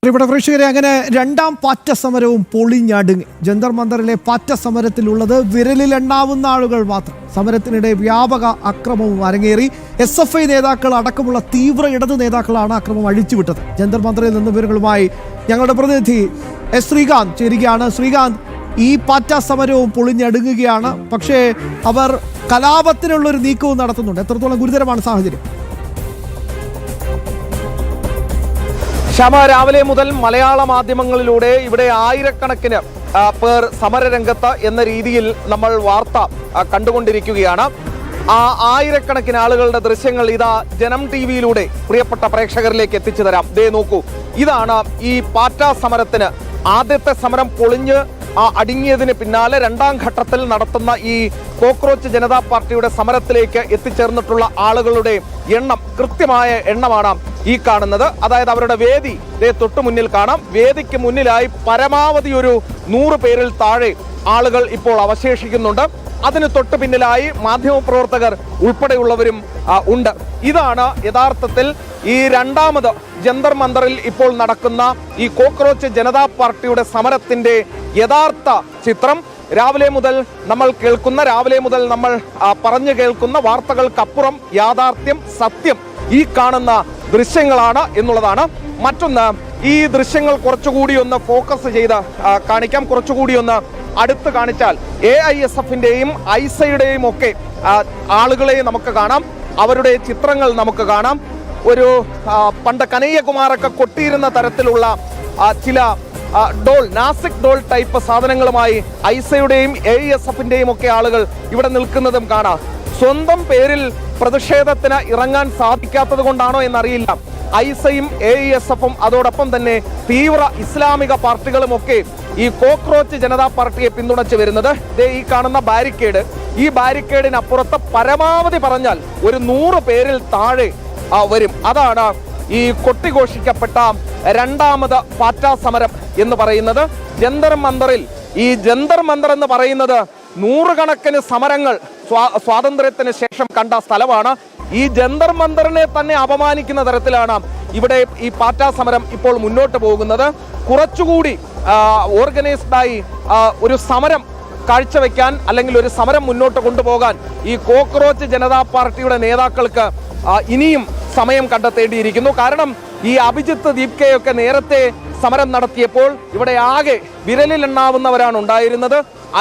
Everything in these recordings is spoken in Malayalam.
പ്രിയപ്പെട്ട പ്രേക്ഷകരെ, അങ്ങനെ രണ്ടാം പാറ്റ സമരവും പൊളിഞ്ഞടുങ്ങി. ജന്തർ മന്ദറിലെ പാറ്റ സമരത്തിലുള്ളത് വിരലിലെണ്ണാവുന്ന ആളുകൾ മാത്രം. സമരത്തിനിടെ വ്യാപക അക്രമവും അരങ്ങേറി. SFI നേതാക്കൾ അടക്കമുള്ള തീവ്ര ഇടതു നേതാക്കളാണ് അക്രമം അഴിച്ചുവിട്ടത്. ജന്തർ മന്ദറിൽ നിന്ന് വിവരങ്ങളുമായി ഞങ്ങളുടെ പ്രതിനിധി ശ്രീകാന്ത് ചേരുകയാണ്. ശ്രീകാന്ത്, ഈ പാറ്റ സമരവും പൊളിഞ്ഞടുങ്ങുകയാണ്. പക്ഷേ അവർ കലാപത്തിനുള്ളൊരു നീക്കവും നടത്തുന്നുണ്ട്. എത്രത്തോളം ഗുരുതരമാണ് സാഹചര്യം? ശ്യാമ, രാവിലെ മുതൽ മലയാള മാധ്യമങ്ങളിലൂടെ ഇവിടെ ആയിരക്കണക്കിന് പേർ സമരരംഗത്ത് എന്ന രീതിയിൽ നമ്മൾ വാർത്ത കണ്ടുകൊണ്ടിരിക്കുകയാണ്. ആ ആയിരക്കണക്കിന് ആളുകളുടെ ദൃശ്യങ്ങൾ ഇതാ ജനം TV-യിലൂടെ പ്രിയപ്പെട്ട പ്രേക്ഷകരിലേക്ക് എത്തിച്ചു തരാം. ദേ നോക്കൂ, ഇതാണ് ഈ പാറ്റ സമരത്തിന് ആദ്യത്തെ സമരം പൊളിഞ്ഞ് അടുങ്ങിയതിന് പിന്നാലെ രണ്ടാം ഘട്ടത്തിൽ നടത്തുന്ന ഈ കോക്രോച്ച് ജനതാ പാർട്ടിയുടെ സമരത്തിലേക്ക് എത്തിച്ചേർന്നിട്ടുള്ള ആളുകളുടെ എണ്ണം, കൃത്യമായ എണ്ണമാണ് ഈ കാണുന്നത്. അതായത് അവരുടെ വേദി തൊട്ടു മുന്നിൽ കാണാം. വേദിക്ക് മുന്നിലായി പരമാവധി ഒരു 100 പേരിൽ താഴെ ആളുകൾ ഇപ്പോൾ അവശേഷിക്കുന്നുണ്ട്. അതിന് തൊട്ടു പിന്നിലായി മാധ്യമപ്രവർത്തകർ ഉൾപ്പെടെയുള്ളവരും ഉണ്ട്. ഇതാണ് യഥാർത്ഥത്തിൽ ഈ രണ്ടാമത് ജന്തർ മന്ദറിൽ ഇപ്പോൾ നടക്കുന്ന ഈ കോക്രോച്ച് ജനതാ പാർട്ടിയുടെ സമരത്തിന്റെ യഥാർത്ഥ ചിത്രം. രാവിലെ മുതൽ നമ്മൾ പറഞ്ഞു കേൾക്കുന്ന വാർത്തകൾക്കപ്പുറം യാഥാർത്ഥ്യം, സത്യം ഈ കാണുന്ന ദൃശ്യങ്ങളാണ് എന്നുള്ളതാണ്. മറ്റൊന്ന്, ഈ ദൃശ്യങ്ങൾ കുറച്ചുകൂടി ഒന്ന് ഫോക്കസ് ചെയ്ത് കാണിക്കാം. കുറച്ചുകൂടി ഒന്ന് അടുത്ത് കാണിച്ചാൽ AISF-ന്റെയും ഐസയുടെയും ഒക്കെ ആളുകളെ നമുക്ക് കാണാം. അവരുടെ ചിത്രങ്ങൾ നമുക്ക് കാണാം. ഒരു പണ്ട് കനയ്യകുമാറൊക്കെ കൊട്ടിയിരുന്ന തരത്തിലുള്ള ചില നാസിക് ഡോൾ ടൈപ്പ് സാധനങ്ങളുമായി ഐസയുടെയും AISF-ന്റെയും ഒക്കെ ആളുകൾ ഇവിടെ നിൽക്കുന്നതും കാണാം. സ്വന്തം പേരിൽ പ്രതിഷേധത്തിന് ഇറങ്ങാൻ സാധിക്കാത്തത് കൊണ്ടാണോ എന്നറിയില്ല, ഐസയും AISF-ഉം അതോടൊപ്പം തന്നെ തീവ്ര ഇസ്ലാമിക പാർട്ടികളും ഒക്കെ ഈ കോക്രോച്ച് ജനതാ പാർട്ടിയെ പിന്തുണച്ച് വരുന്നത്. ഈ കാണുന്ന ബാരിക്കേഡ്, ഈ ബാരിക്കേഡിനപ്പുറത്ത് പരമാവധി പറഞ്ഞാൽ ഒരു 100 പേരിൽ താഴെ വരും. അതാണ് ഈ കൊട്ടിഘോഷിക്കപ്പെട്ട രണ്ടാമത് പാറ്റ സമരം എന്ന് പറയുന്നത്. ജന്തർ മന്ദറിൽ, ഈ ജന്തർ മന്ദർ എന്ന് പറയുന്നത് നൂറുകണക്കിന് സമരങ്ങൾ സ്വാതന്ത്ര്യത്തിന് ശേഷം കണ്ട സ്ഥലമാണ്. ഈ ജന്തർ മന്ദറിനെ തന്നെ അപമാനിക്കുന്ന തരത്തിലാണ് ഇവിടെ ഈ പാറ്റ സമരം ഇപ്പോൾ മുന്നോട്ട് പോകുന്നത്. കുറച്ചുകൂടി ഓർഗനൈസ്ഡായി ഒരു സമരം കാഴ്ചവെക്കാൻ, അല്ലെങ്കിൽ ഒരു സമരം മുന്നോട്ട് കൊണ്ടുപോകാൻ ഈ കോക്രോച്ച് ജനതാ പാർട്ടിയുടെ നേതാക്കൾക്ക് ഇനിയും സമയം കണ്ടെത്തേണ്ടിയിരിക്കുന്നു. കാരണം ഈ അഭിജിത്ത് ദീപ്കയൊക്കെ നേരത്തെ സമരം നടത്തിയപ്പോൾ ഇവിടെ ആകെ വിരലിലെണ്ണാവുന്നവരാണ് ഉണ്ടായിരുന്നത്.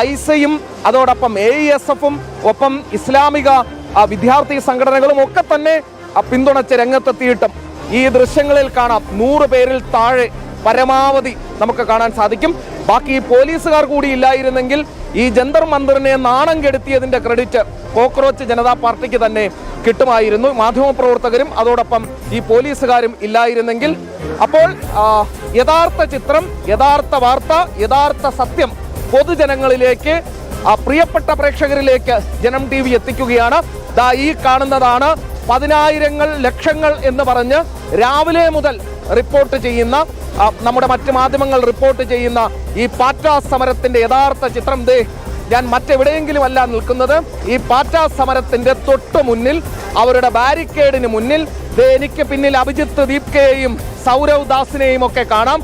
ഐസയും അതോടൊപ്പം AISF-ഉം ഒപ്പം ഇസ്ലാമിക വിദ്യാർത്ഥി സംഘടനകളും ഒക്കെ തന്നെ പിന്തുണച്ച് രംഗത്തെത്തിയിട്ടും ഈ ദൃശ്യങ്ങളിൽ കാണാം 100 പേരിൽ താഴെ പരമാവധി നമുക്ക് കാണാൻ സാധിക്കും. ബാക്കി പോലീസുകാർ കൂടി ഇല്ലായിരുന്നെങ്കിൽ ഈ ജന്തർ മന്ദറിനെ നാണം കെടുത്തിയതിന്റെ ക്രെഡിറ്റ് കോക്രോച്ച് ജനതാ പാർട്ടിക്ക് തന്നെ കിട്ടുമായിരുന്നു. മാധ്യമപ്രവർത്തകരും അതോടൊപ്പം ഈ പോലീസുകാരും ഇല്ലായിരുന്നെങ്കിൽ. അപ്പോൾ യഥാർത്ഥ ചിത്രം, യഥാർത്ഥ വാർത്ത, യഥാർത്ഥ സത്യം പൊതുജനങ്ങളിലേക്ക്, പ്രിയപ്പെട്ട പ്രേക്ഷകരിലേക്ക് ജനം TV എത്തിക്കുകയാണ്. ഈ കാണുന്നതാണ് പതിനായിരങ്ങൾ, ലക്ഷങ്ങൾ എന്ന് പറഞ്ഞ് രാവിലെ മുതൽ റിപ്പോർട്ട് ചെയ്യുന്ന, നമ്മുടെ മറ്റ് മാധ്യമങ്ങൾ റിപ്പോർട്ട് ചെയ്യുന്ന ഈ പാറ്റ സമരത്തിന്റെ യഥാർത്ഥ ചിത്രം. ഞാൻ മറ്റെവിടെയെങ്കിലും അല്ല നിൽക്കുന്നത്, ഈ പാറ്റ സമരത്തിന്റെ തൊട്ടു മുന്നിൽ, അവരുടെ ബാരിക്കേഡിന് മുന്നിൽ. എനിക്ക് പിന്നിൽ അഭിജിത്ത് ദീപ്കയെയും സൗരവ് ദാസിനെയും ഒക്കെ കാണാം.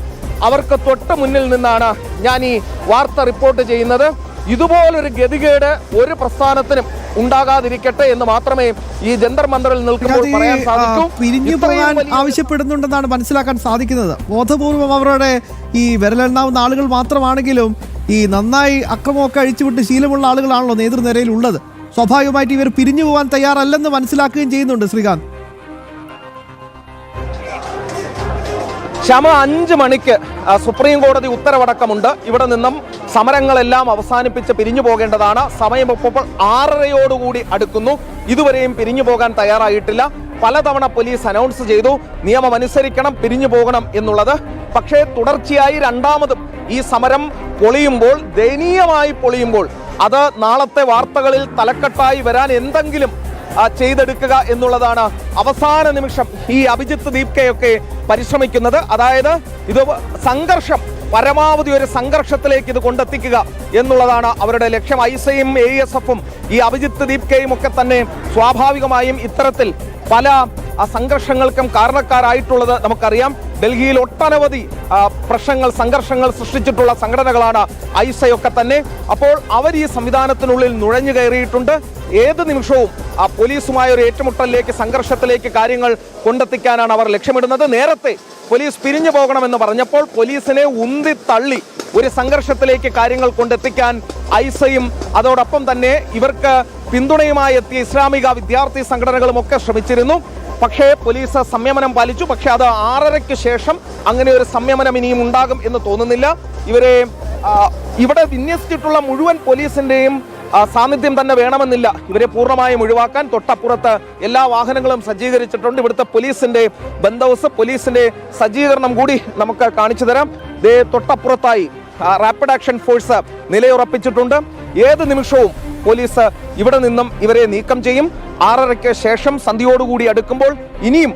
അവർക്ക് തൊട്ട് മുന്നിൽ നിന്നാണ് ഞാൻ ഈ വാർത്ത റിപ്പോർട്ട് ചെയ്യുന്നത്. ഇതുപോലൊരു ഗതികേട് ഒരു പ്രസ്ഥാനത്തിനും ഉണ്ടാകാതിരിക്കട്ടെ എന്ന് മാത്രമേ ഈ ജന്തർ മന്ദറിൽ നിൽക്കുമ്പോൾ പറയാൻ സാധിക്കൂ. പിരിഞ്ഞു പോകാൻ ആവശ്യപ്പെടുന്നുണ്ടെന്നാണ് മനസ്സിലാക്കാൻ സാധിക്കുന്നത്. ബോധപൂർവം അവരുടെ ഈ വിരലെണ്ണാവുന്ന ആളുകൾ മാത്രമാണെങ്കിലും ഈ നന്നായി അക്രമമൊക്കെ അഴിച്ചുവിട്ട് ശീലമുള്ള ആളുകളാണല്ലോ നേതൃനിരയിൽ ഉള്ളത്. സ്വാഭാവികമായിട്ട് ഇവർ പിരിഞ്ഞു പോകാൻ തയ്യാറല്ലെന്ന് മനസ്സിലാക്കുകയും ചെയ്യുന്നുണ്ട്. ശ്രീകാന്ത്, ശ്യാമ, 5 മണിക്ക് സുപ്രീം കോടതി ഉത്തരവടക്കമുണ്ട്. ഇവിടെ നിന്നും സമരങ്ങളെല്ലാം അവസാനിപ്പിച്ച് പിരിഞ്ഞു പോകേണ്ടതാണ്. സമയം ഇപ്പോൾ 6:30 അടുക്കുന്നു. ഇതുവരെയും പിരിഞ്ഞു പോകാൻ തയ്യാറായിട്ടില്ല. പലതവണ പോലീസ് അനൗൺസ് ചെയ്തു നിയമം അനുസരിക്കണം, പിരിഞ്ഞു പോകണം എന്നുള്ളത്. പക്ഷേ തുടർച്ചയായി രണ്ടാമതും ഈ സമരം പൊളിയുമ്പോൾ, ദയനീയമായി പൊളിയുമ്പോൾ, അത് നാളത്തെ വാർത്തകളിൽ തലക്കെട്ടായി വരാൻ എന്തെങ്കിലും ചെയ്തെടുക്കുക എന്നുള്ളതാണ് അവസാന നിമിഷം ഈ അഭിജിത്ത് ദീപ്കയൊക്കെ പരിശ്രമിക്കുന്നത്. അതായത് ഇത് സംഘർഷം, പരമാവധി ഒരു സംഘർഷത്തിലേക്ക് ഇത് കൊണ്ടെത്തിക്കുക എന്നുള്ളതാണ് അവരുടെ ലക്ഷ്യം. ഐസയും AISF-ഉം ഈ അഭിജിത്ത് ദീപ്കയും ഒക്കെ തന്നെ സ്വാഭാവികമായും ഇത്തരത്തിൽ പല ആ സംഘർഷങ്ങൾക്കും കാരണക്കാരായിട്ടുള്ളത് നമുക്കറിയാം. ഡൽഹിയിൽ ഒട്ടനവധി പ്രശ്നങ്ങൾ സംഘർഷങ്ങൾ സൃഷ്ടിച്ചിട്ടുള്ള സംഘടനകളാണ് ഐസയൊക്കെ തന്നെ. അപ്പോൾ അവർ ഈ സംവിധാനത്തിനുള്ളിൽ നുഴഞ്ഞു കയറിയിട്ടുണ്ട്. ഏത് നിമിഷവും ആ പോലീസുമായ ഒരു ഏറ്റുമുട്ടലിലേക്ക് സംഘർഷത്തിലേക്ക് കാര്യങ്ങൾ കൊണ്ടെത്തിക്കാനാണ് അവർ ലക്ഷ്യമിടുന്നത്. നേരത്തെ പോലീസ് പിരിഞ്ഞു പോകണമെന്ന് പറഞ്ഞപ്പോൾ പോലീസിനെ ഉന്തി തള്ളി ഒരു സംഘർഷത്തിലേക്ക് കാര്യങ്ങൾ കൊണ്ടെത്തിക്കാൻ ഐസയും അതോടൊപ്പം തന്നെ ഇവർക്ക് പിന്തുണയുമായി എത്തിയ ഇസ്ലാമിക വിദ്യാർത്ഥി സംഘടനകളും ഒക്കെ ശ്രമിച്ചിരുന്നു. പക്ഷേ പോലീസ് സംയമനം പാലിച്ചു. പക്ഷേ അത് 6:30-ക്ക് ശേഷം അങ്ങനെ ഒരു സംയമനം ഇനിയും ഉണ്ടാകും എന്ന് തോന്നുന്നില്ല. ഇവരെ ഇവിടെ വിന്യസിച്ചിട്ടുള്ള മുഴുവൻ പോലീസിന്റെയും സാന്നിധ്യം തന്നെ വേണമെന്നില്ല ഇവരെ പൂർണ്ണമായും ഒഴിവാക്കാൻ. തൊട്ടപ്പുറത്ത് എല്ലാ വാഹനങ്ങളും സജ്ജീകരിച്ചിട്ടുണ്ട്. ഇവിടുത്തെ പോലീസിന്റെ ബന്ദോബസ്ത് പോലീസിന്റെ സജ്ജീകരണം കൂടി നമുക്ക് കാണിച്ചു തരാം. തൊട്ടപ്പുറത്തായി റാപ്പിഡ് ആക്ഷൻ ഫോഴ്സ് നിലയുറപ്പിച്ചിട്ടുണ്ട്. ഏത് നിമിഷവും പോലീസ് ഇവിടെ നിന്നും ഇവരെ നീക്കം ചെയ്യും. 6:30-ക്ക് ശേഷം സന്ധ്യയോടുകൂടി അടുക്കുമ്പോൾ ഇനിയും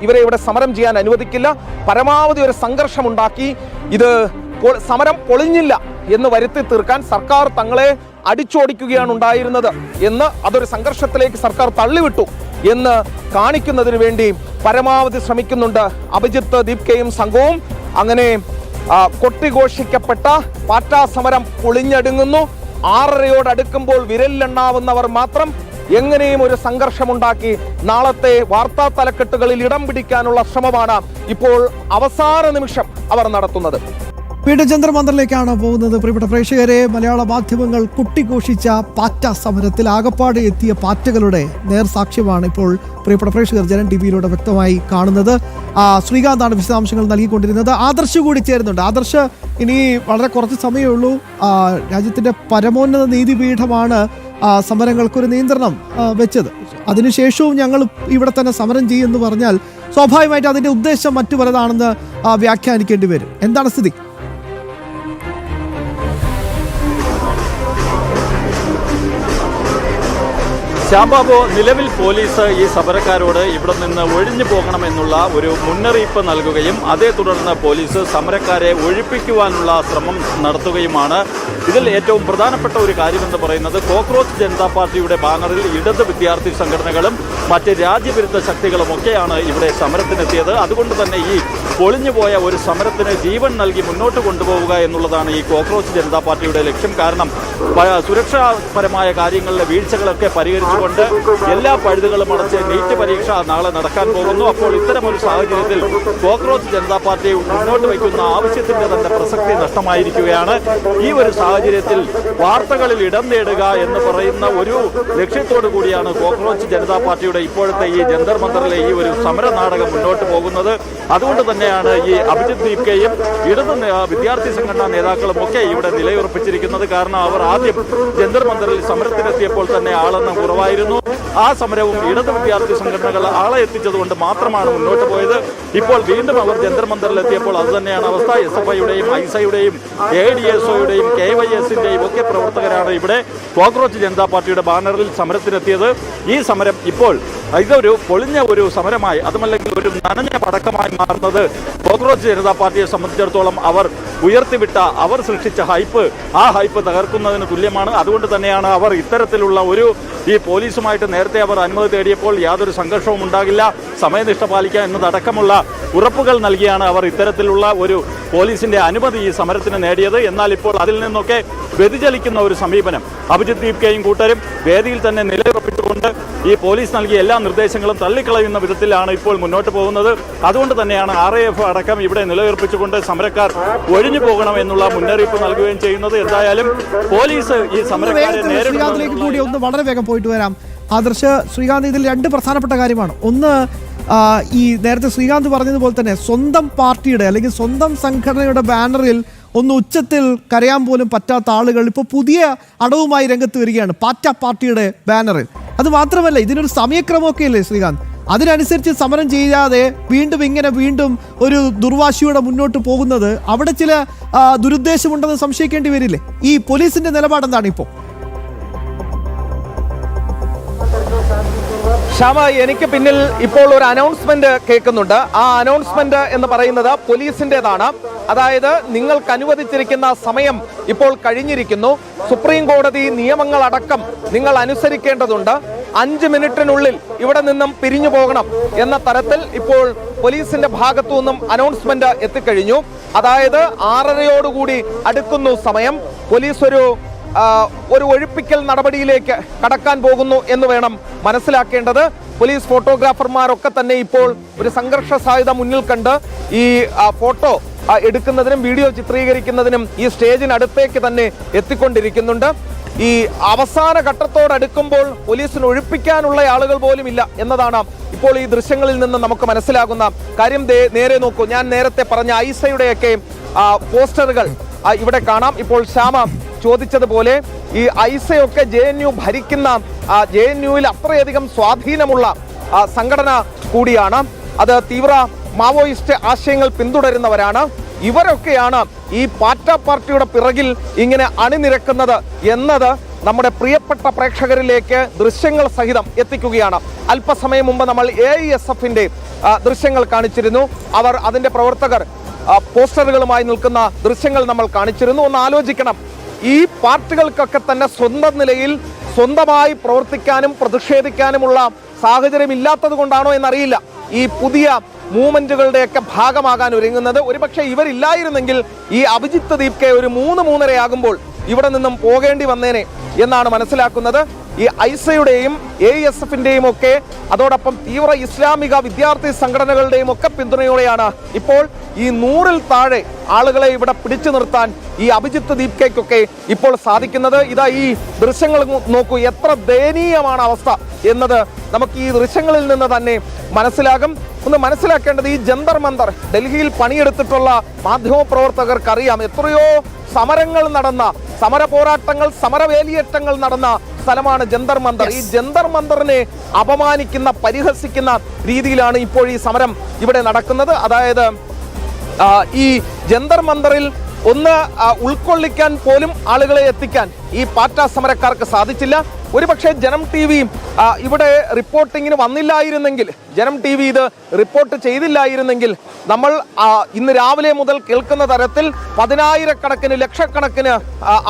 ഇവരെ ഇവിടെ സമരം ചെയ്യാൻ അനുവദിക്കില്ല. പരമാവധി ഒരു സംഘർഷമുണ്ടാക്കി ഇത് സമരം പൊളിഞ്ഞില്ല എന്ന് വരുത്തി തീർക്കാൻ സർക്കാർ തങ്ങളെ അടിച്ചോടിക്കുകയാണ് ഉണ്ടായിരുന്നത് എന്ന്, അതൊരു സംഘർഷത്തിലേക്ക് സർക്കാർ തള്ളിവിട്ടു എന്ന് കാണിക്കുന്നതിന് വേണ്ടി പരമാവധി ശ്രമിക്കുന്നുണ്ട് അഭിജിത്ത് ദീപ്കയും സംഘവും. അങ്ങനെ കൊട്ടിഘോഷിക്കപ്പെട്ട പാറ്റാ സമരം പൊളിഞ്ഞടുങ്ങുന്നു. 6:30-യോടടുക്കുമ്പോൾ വിരലിലെണ്ണാവുന്നവർ മാത്രം എങ്ങനെയും ഒരു സംഘർഷമുണ്ടാക്കി നാളത്തെ വാർത്താ തലക്കെട്ടുകളിൽ ഇടം പിടിക്കാനുള്ള ശ്രമമാണ് ഇപ്പോൾ അവസാന നിമിഷം അവർ നടത്തുന്നത്. വീണ്ടും ജന്തർ മന്ദറിലേക്കാണ് പോകുന്നത്. പ്രിയപ്പെട്ട പ്രേക്ഷകരെ, മലയാള മാധ്യമങ്ങൾ കുട്ടിഘോഷിച്ച പാറ്റ സമരത്തിൽ ആകപ്പാട് എത്തിയ പാറ്റകളുടെ നേർസാക്ഷ്യമാണ് ഇപ്പോൾ പ്രിയപ്പെട്ട പ്രേക്ഷകർ ജനൻ ടിവിയിലൂടെ വ്യക്തമായി കാണുന്നത്. ശ്രീകാന്താണ് വിശദാംശങ്ങൾ നൽകിക്കൊണ്ടിരുന്നത്. ആദർശ് കൂടി ചേരുന്നുണ്ട്. ആദർശ്, ഇനി വളരെ കുറച്ച് സമയമേ ഉള്ളൂ. രാജ്യത്തിന്റെ പരമോന്നത നീതിപീഠമാണ് സമരങ്ങൾക്കൊരു നിയന്ത്രണം വെച്ചത്. അതിനുശേഷവും ഞങ്ങൾ ഇവിടെ തന്നെ സമരം ചെയ്യുമെന്ന് പറഞ്ഞാൽ സ്വാഭാവികമായിട്ട് അതിന്റെ ഉദ്ദേശം മറ്റു പലതാണെന്ന് വ്യാഖ്യാനിക്കേണ്ടി വരും. എന്താണ് സ്ഥിതി? ശ്യാംബാബു, നിലവിൽ പോലീസ് ഈ സമരക്കാരോട് ഇവിടെ നിന്ന് ഒഴിഞ്ഞു പോകണമെന്നുള്ള ഒരു മുന്നറിയിപ്പ് നൽകുകയും അതേ തുടർന്ന് പോലീസ് സമരക്കാരെ ഒഴിപ്പിക്കുവാനുള്ള ശ്രമം നടത്തുകയുമാണ്. ഇതിൽ ഏറ്റവും പ്രധാനപ്പെട്ട ഒരു കാര്യമെന്ന് പറയുന്നത് കോക്രോച്ച് ജനതാ പാർട്ടിയുടെ ബാനറിൽ ഇടത് വിദ്യാർത്ഥി സംഘടനകളും മറ്റ് രാജ്യവിരുദ്ധ ശക്തികളുമൊക്കെയാണ് ഇവിടെ സമരത്തിനെത്തിയത്. അതുകൊണ്ട് തന്നെ ഈ പൊളിഞ്ഞുപോയ ഒരു സമരത്തിന് ജീവൻ നൽകി മുന്നോട്ട് കൊണ്ടുപോവുക എന്നുള്ളതാണ് ഈ കോക്രോച്ച് ജനതാ പാർട്ടിയുടെ ലക്ഷ്യം. കാരണം സുരക്ഷാപരമായ കാര്യങ്ങളിലെ വീഴ്ചകളൊക്കെ പരിഹരിച്ചുകൊണ്ട് എല്ലാ പഴുതുകളും അടച്ച് നീറ്റ് പരീക്ഷ നാളെ നടക്കാൻ പോകുന്നു. അപ്പോൾ ഇത്തരമൊരു സാഹചര്യത്തിൽ കോക്രോച്ച് ജനതാ പാർട്ടി മുന്നോട്ട് വയ്ക്കുന്ന ആവശ്യത്തിന്റെ തന്നെ പ്രസക്തി നഷ്ടമായിരിക്കുകയാണ്. ഈ ഒരു സാഹചര്യത്തിൽ വാർത്തകളിൽ ഇടം നേടുക എന്ന് പറയുന്ന ഒരു ലക്ഷ്യത്തോടു കൂടിയാണ് കോക്രോച്ച് ജനതാ പാർട്ടിയുടെ ഇപ്പോഴത്തെ ഈ ജന്തർ മന്ദറിലെ ഈ ഒരു സമര നാടകം മുന്നോട്ട് പോകുന്നത്. അതുകൊണ്ട് തന്നെയാണ് ഈ അഭിജിത്ത് ദീപ്കയും ഇടത് വിദ്യാർത്ഥി സംഘടനാ നേതാക്കളും ഒക്കെ ഇവിടെ നിലയുറപ്പിച്ചിരിക്കുന്നത്. കാരണം അവർ ആദ്യം ജന്തർ മന്ദറിൽ സമരത്തിനെത്തിയപ്പോൾ തന്നെ ആളെണ്ണം കുറവായിരുന്നു. ആ സമരവും ഇടത് വിദ്യാർത്ഥി സംഘടനകൾ ആളെ എത്തിച്ചതുകൊണ്ട് മാത്രമാണ് മുന്നോട്ട് പോയത്. ഇപ്പോൾ വീണ്ടും അവർ ജന്തർ മന്ദറിൽ എത്തിയപ്പോൾ അത് തന്നെയാണ് അവസ്ഥ. SFIയുടെയും ഐസയുടെയും ADSOയുടെയും KYSന്റെയും ഒക്കെ പ്രവർത്തകരാണ് ഇവിടെ കോക്രോച്ച് ജനതാ പാർട്ടിയുടെ ബാനറിൽ സമരത്തിനെത്തിയത്. ഈ സമരം ഇപ്പോൾ ഇതൊരു പൊളിഞ്ഞ ഒരു സമരമായി, അതുമല്ലെങ്കിൽ ഒരു നനഞ്ഞ പടക്കമായി മാറുന്നത് കോക്രോച്ച് ജനതാ പാർട്ടിയെ സംബന്ധിച്ചിടത്തോളം അവർ ഉയർത്തിവിട്ട, അവർ സൃഷ്ടിച്ച ഹൈപ്പ്, ആ ഹൈപ്പ് തകർക്കുന്നതിന് തുല്യമാണ്. അതുകൊണ്ട് തന്നെയാണ് അവർ ഇത്തരത്തിലുള്ള ഒരു ഈ പോലീസുമായിട്ട് നേരത്തെ അവർ അനുമതി തേടിയപ്പോൾ യാതൊരു സംഘർഷവും ഉണ്ടാകില്ല, സമയനിഷ്ഠ പാലിക്കുക എന്നതടക്കമുള്ള ഉറപ്പുകൾ നൽകിയാണ് അവർ ഇത്തരത്തിലുള്ള ഒരു പോലീസിന്റെ അനുമതി ഈ സമരത്തിന് നേടിയത്. എന്നാൽ ഇപ്പോൾ അതിൽ നിന്നൊക്കെ വ്യതിചലിക്കുന്ന ഒരു സമീപനം അഭിജിത്ത് ദീപ്കയും കൂട്ടരും വേദിയിൽ തന്നെ നിലയുറപ്പിച്ചുകൊണ്ട് ഈ പോലീസ് നൽകിയ എല്ലാ നിർദ്ദേശങ്ങളും തള്ളിക്കളയുന്ന വിധത്തിലാണ് ഇപ്പോൾ മുന്നോട്ട് പോകുന്നത്. അതുകൊണ്ട് തന്നെയാണ് RAF അടക്കം ഇവിടെ നിലയുറപ്പിച്ചുകൊണ്ട് സമരക്കാർ ഒഴിഞ്ഞു പോകണം എന്നുള്ള മുന്നറിയിപ്പ് നൽകുകയും ചെയ്യുന്നത്. എന്തായാലും പോലീസ് ഈ സമരക്കാരെ നേരിടുന്നതിലേക്ക് കൂടി ഒന്ന് വളരെ വേഗം പോയിട്ട് വരാം. ആദർശ്, ശ്രീകാന്ത്, ഇതിൽ രണ്ട് പ്രധാനപ്പെട്ട കാര്യമാണ്. ഒന്ന്, ഈ നേരത്തെ ശ്രീകാന്ത് പറഞ്ഞതുപോലെ തന്നെ സ്വന്തം പാർട്ടിയുടെ അല്ലെങ്കിൽ സ്വന്തം സംഘടനയുടെ ബാനറിൽ ഒന്ന് ഉച്ചത്തിൽ കരയാൻ പോലും പറ്റാത്ത ആളുകൾ ഇപ്പോൾ പുതിയ അടവുമായി രംഗത്ത് വരികയാണ് പാറ്റ പാർട്ടിയുടെ ബാനറിൽ. അത് മാത്രമല്ല, ഇതിനൊരു സമയക്രമമൊക്കെ ഇല്ലേ ശ്രീകാന്ത്? അതിനനുസരിച്ച് സമരം ചെയ്യാതെ വീണ്ടും ഒരു ദുർവാശിയോടെ മുന്നോട്ട് പോകുന്നത് അവിടെ ചില ദുരുദ്ദേശമുണ്ടെന്ന് സംശയിക്കേണ്ടി വരില്ലേ? ഈ പോലീസിന്റെ നിലപാടെന്താണ് ഇപ്പോൾ? ശ്യാമ, എനിക്ക് പിന്നിൽ ഇപ്പോൾ ഒരു അനൗൺസ്മെന്റ് കേൾക്കുന്നുണ്ട്. ആ അനൗൺസ്മെന്റ് എന്ന് പറയുന്നത് പോലീസിന്റേതാണ്. അതായത്, നിങ്ങൾക്ക് അനുവദിച്ചിരിക്കുന്ന സമയം ഇപ്പോൾ കഴിഞ്ഞിരിക്കുന്നു. സുപ്രീം കോടതി നിയമങ്ങളടക്കം നിങ്ങൾ അനുസരിക്കേണ്ടതുണ്ട്. 5 മിനിറ്റിനുള്ളിൽ ഇവിടെ നിന്നും പിരിഞ്ഞു പോകണം എന്ന തരത്തിൽ ഇപ്പോൾ പോലീസിന്റെ ഭാഗത്തു നിന്നും അനൗൺസ്മെന്റ് എത്തിക്കഴിഞ്ഞു. അതായത് 6:30 അടുക്കുന്നു സമയം. പോലീസ് ഒരു ഒഴിപ്പിക്കൽ നടപടിയിലേക്ക് കടക്കാൻ പോകുന്നു എന്ന് വേണം മനസ്സിലാക്കേണ്ടത്. പോലീസ് ഫോട്ടോഗ്രാഫർമാരൊക്കെ തന്നെ ഇപ്പോൾ ഒരു സംഘർഷ സാധ്യത മുന്നിൽ കണ്ട് ഈ ഫോട്ടോ എടുക്കുന്നതിനും വീഡിയോ ചിത്രീകരിക്കുന്നതിനും ഈ സ്റ്റേജിനടുത്തേക്ക് തന്നെ എത്തിക്കൊണ്ടിരിക്കുന്നുണ്ട്. ഈ അവസാന ഘട്ടത്തോടടുക്കുമ്പോൾ പോലീസിന് ഒഴിപ്പിക്കാനുള്ള ആളുകൾ പോലും ഇല്ല എന്നതാണ് ഇപ്പോൾ ഈ ദൃശ്യങ്ങളിൽ നിന്ന് നമുക്ക് മനസ്സിലാകുന്ന കാര്യം. നേരെ നോക്കൂ, ഞാൻ നേരത്തെ പറഞ്ഞ ഐസയുടെയൊക്കെ പോസ്റ്ററുകൾ ഇവിടെ കാണാം. ഇപ്പോൾ ശ്യാമ ചോദിച്ചതുപോലെ ഈ ഐസയൊക്കെ JNU ഭരിക്കുന്ന JNUവിൽ അത്രയധികം സ്വാധീനമുള്ള സംഘടന കൂടിയാണ്. അത് തീവ്ര മാവോയിസ്റ്റ് ആശയങ്ങൾ പിന്തുടരുന്നവരാണ്. ഇവരൊക്കെയാണ് ഈ പാറ്റ പാർട്ടിയുടെ പിറകിൽ ഇങ്ങനെ അണിനിരക്കുന്നത് എന്നത് നമ്മുടെ പ്രിയപ്പെട്ട പ്രേക്ഷകരിലേക്ക് ദൃശ്യങ്ങൾ സഹിതം എത്തിക്കുകയാണ്. അല്പസമയം മുമ്പ് നമ്മൾ AISFന്റെ ദൃശ്യങ്ങൾ കാണിച്ചിരുന്നു. അവർ അതിന്റെ പ്രവർത്തകർ പോസ്റ്ററുകളുമായി നിൽക്കുന്ന ദൃശ്യങ്ങൾ നമ്മൾ കാണിച്ചിരുന്നു. ഒന്ന് ആലോചിക്കണം, ഈ പാർട്ടികൾക്കൊക്കെ തന്നെ സ്വന്തം നിലയിൽ സ്വന്തമായി പ്രവർത്തിക്കാനും പ്രതിഷേധിക്കാനുമുള്ള സാഹചര്യം ഇല്ലാത്തത് കൊണ്ടാണോ എന്നറിയില്ല ഈ പുതിയ മൂവ്മെന്റുകളുടെയൊക്കെ ഭാഗമാകാൻ ഒരുങ്ങുന്നത്. ഒരുപക്ഷെ ഇവരില്ലായിരുന്നെങ്കിൽ ഈ അഭിജിത്ത് ദീപ്കെ ഒരു 3-3:30 ആകുമ്പോൾ ഇവിടെ നിന്നും പോകേണ്ടി വന്നേനെ എന്നാണ് മനസ്സിലാക്കുന്നത്. ഈ ഐസയുടെയും AISFന്റെയും ഒക്കെ അതോടൊപ്പം തീവ്ര ഇസ്ലാമിക വിദ്യാർത്ഥി സംഘടനകളുടെയും ഒക്കെ പിന്തുണയോടെയാണ് ഇപ്പോൾ ഈ 100-ൽ താഴെ ആളുകളെ ഇവിടെ പിടിച്ചു നിർത്താൻ ഈ അഭിജിത്ത് ദീപ്കയ്ക്കൊക്കെ ഇപ്പോൾ സാധിക്കുന്നത്. ഇതാ ഈ ദൃശ്യങ്ങൾ നോക്കൂ, എത്ര ദയനീയമാണ് അവസ്ഥ എന്നത് നമുക്ക് ഈ ദൃശ്യങ്ങളിൽ നിന്ന് തന്നെ മനസ്സിലാകും. ഒന്ന് മനസ്സിലാക്കേണ്ടത്, ഈ ജന്തർ മന്ദർ ഡൽഹിയിൽ പണിയെടുത്തിട്ടുള്ള മാധ്യമപ്രവർത്തകർക്കറിയാം എത്രയോ സമരങ്ങൾ നടന്ന, സമര പോരാട്ടങ്ങൾ, സമരവേലിയേറ്റങ്ങൾ നടന്ന സ്ഥലമാണ് ജന്തർ മന്ദർ. ഈ ജന്തർ മന്ദറിനെ അപമാനിക്കുന്ന, പരിഹസിക്കുന്ന രീതിയിലാണ് ഇപ്പോൾ ഈ സമരം ഇവിടെ നടക്കുന്നത്. അതായത് ഈ ജന്തർ മന്ദറിൽ ഒന്ന് ഉൾക്കൊള്ളിക്കാൻ പോലും ആളുകളെ എത്തിക്കാൻ ഈ പാറ്റ സമരക്കാർക്ക് സാധിച്ചില്ല. ഒരുപക്ഷെ ജനം TV ഇവിടെ റിപ്പോർട്ടിങ്ങിന് വന്നില്ലായിരുന്നെങ്കിൽ, ജനം TV ഇത് റിപ്പോർട്ട് ചെയ്തില്ലായിരുന്നെങ്കിൽ നമ്മൾ ഇന്ന് രാവിലെ മുതൽ കേൾക്കുന്ന തരത്തിൽ 10,000-കണക്കിന് ലക്ഷക്കണക്കിന്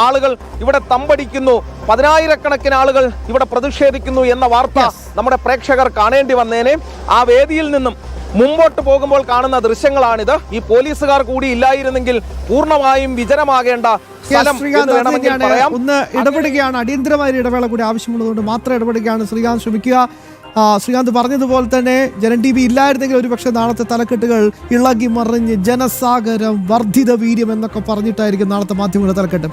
ആളുകൾ ഇവിടെ തമ്പടിക്കുന്നു, 10,000-കണക്കിന് ആളുകൾ ഇവിടെ പ്രതിഷേധിക്കുന്നു എന്ന വാർത്ത നമ്മുടെ പ്രേക്ഷകർ കാണേണ്ടി വന്നേനെ. ആ വേദിയിൽ നിന്നും മുമ്പോട്ട് പോകുമ്പോൾ കാണുന്ന ദൃശ്യങ്ങളാണിത്. ഈ പോലീസുകാർ കൂടി ഇല്ലായിരുന്നെങ്കിൽ പൂർണ്ണമായും വിജനമാകേണ്ട ഒന്ന് ഇടപെടുകയാണ്. അടിയന്തരമായ ഇടവേള കൂടി ആവശ്യമുള്ളതുകൊണ്ട് മാത്രം ഇടപെടുകയാണ് ശ്രീകാന്ത്. ശ്രമിക്കുക. ശ്രീകാന്ത് പറഞ്ഞതുപോലെ തന്നെ ജനം TV ഇല്ലായിരുന്നെങ്കിൽ ഒരുപക്ഷെ നാളത്തെ തലക്കെട്ടുകൾ ഇളകി മറിഞ്ഞ് ജനസാഗരം, വർദ്ധിത വീര്യം എന്നൊക്കെ പറഞ്ഞിട്ടായിരിക്കും നാളത്തെ മാധ്യമങ്ങളുടെ തലക്കെട്ട്.